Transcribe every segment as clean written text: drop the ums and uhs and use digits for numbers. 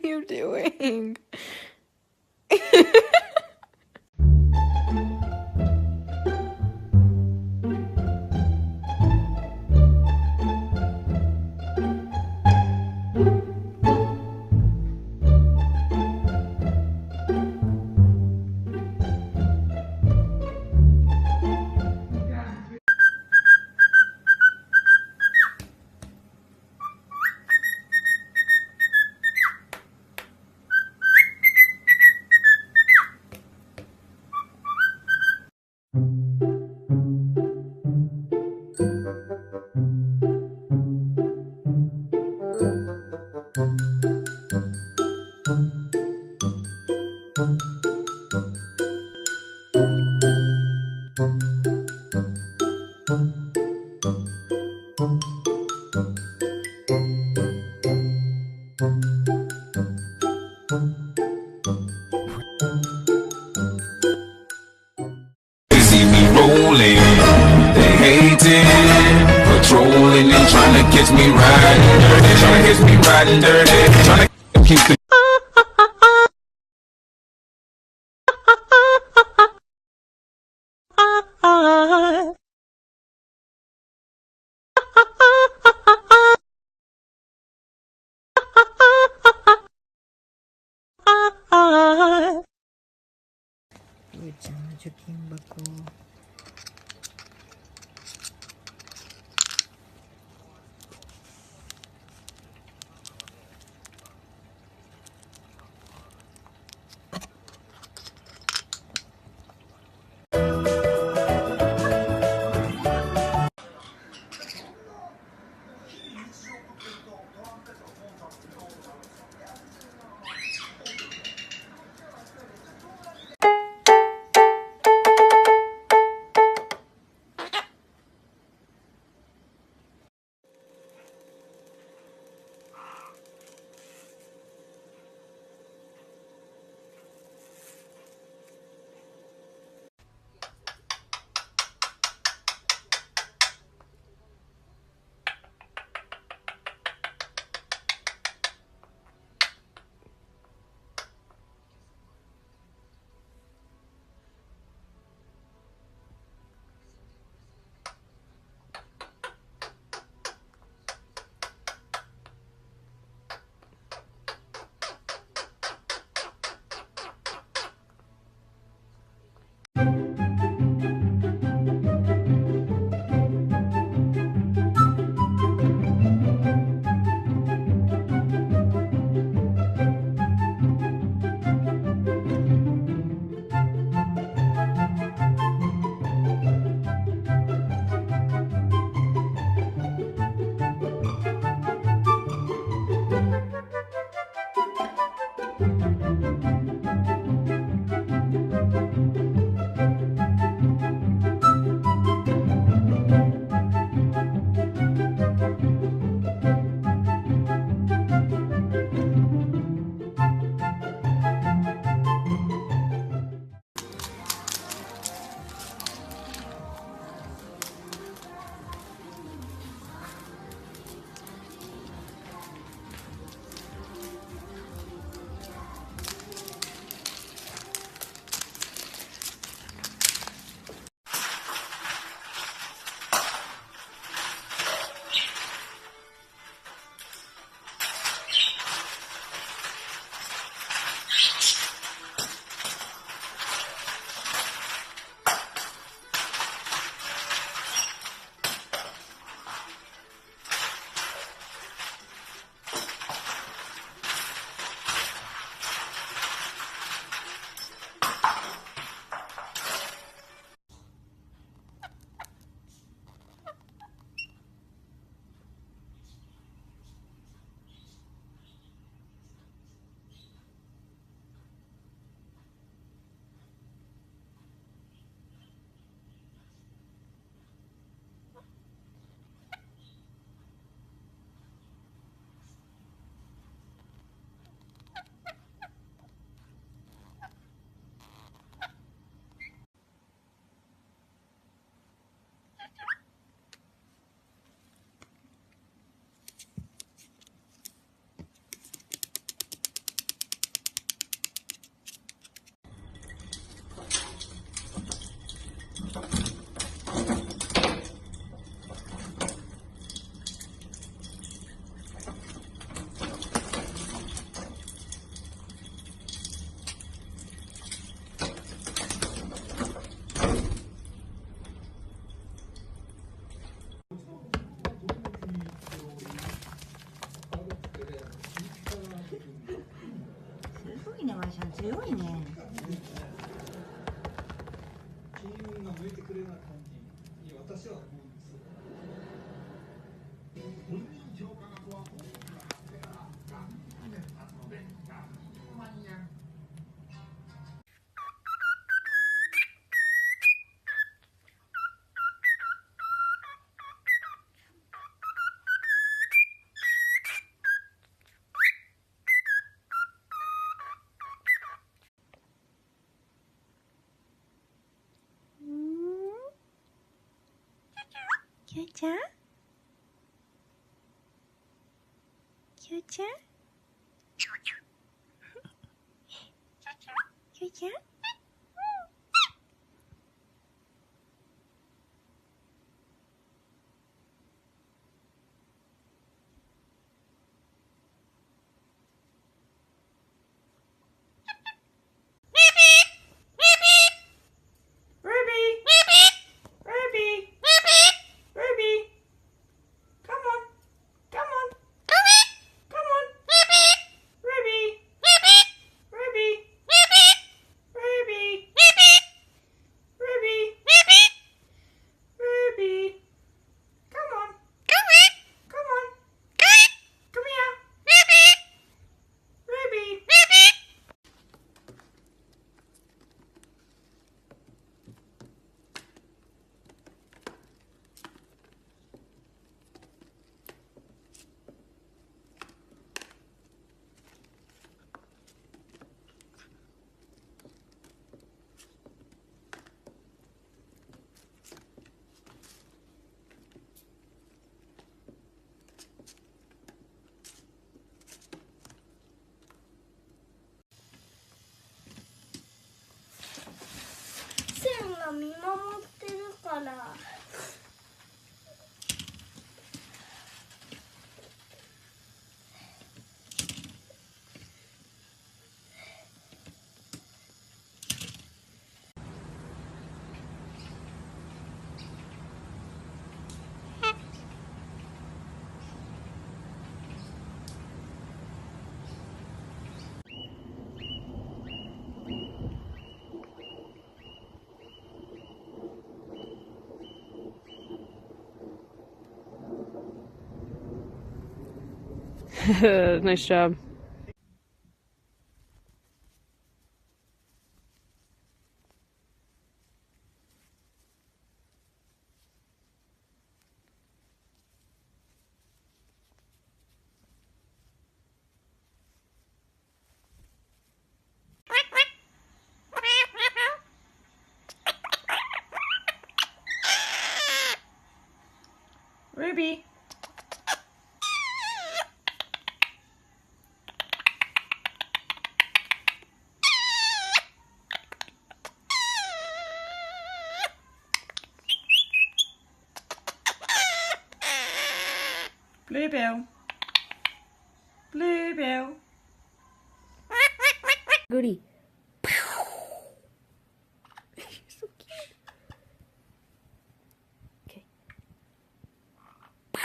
you doing? See me rolling, they hating, patrolling and trying to catch me riding dirty, trying to catch me riding dirty, trying to keep the Wait, jangan joking bako. gosh, I'm doing it. 金運が向いてくれるような感じに私は思うんです。本人評価額は大きく上がってから100年経つので120万円。キューちゃんキューちゃんキューちゃん線が見守ってるから。Nice job. Ruby Bluebell Bluebell Goody. You're so cute. Okay. What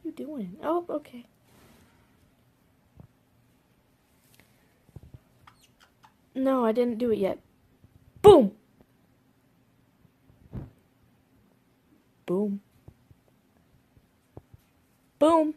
are you doing? Oh, okay. No, I didn't do it yet. Boom! Boom. Boom.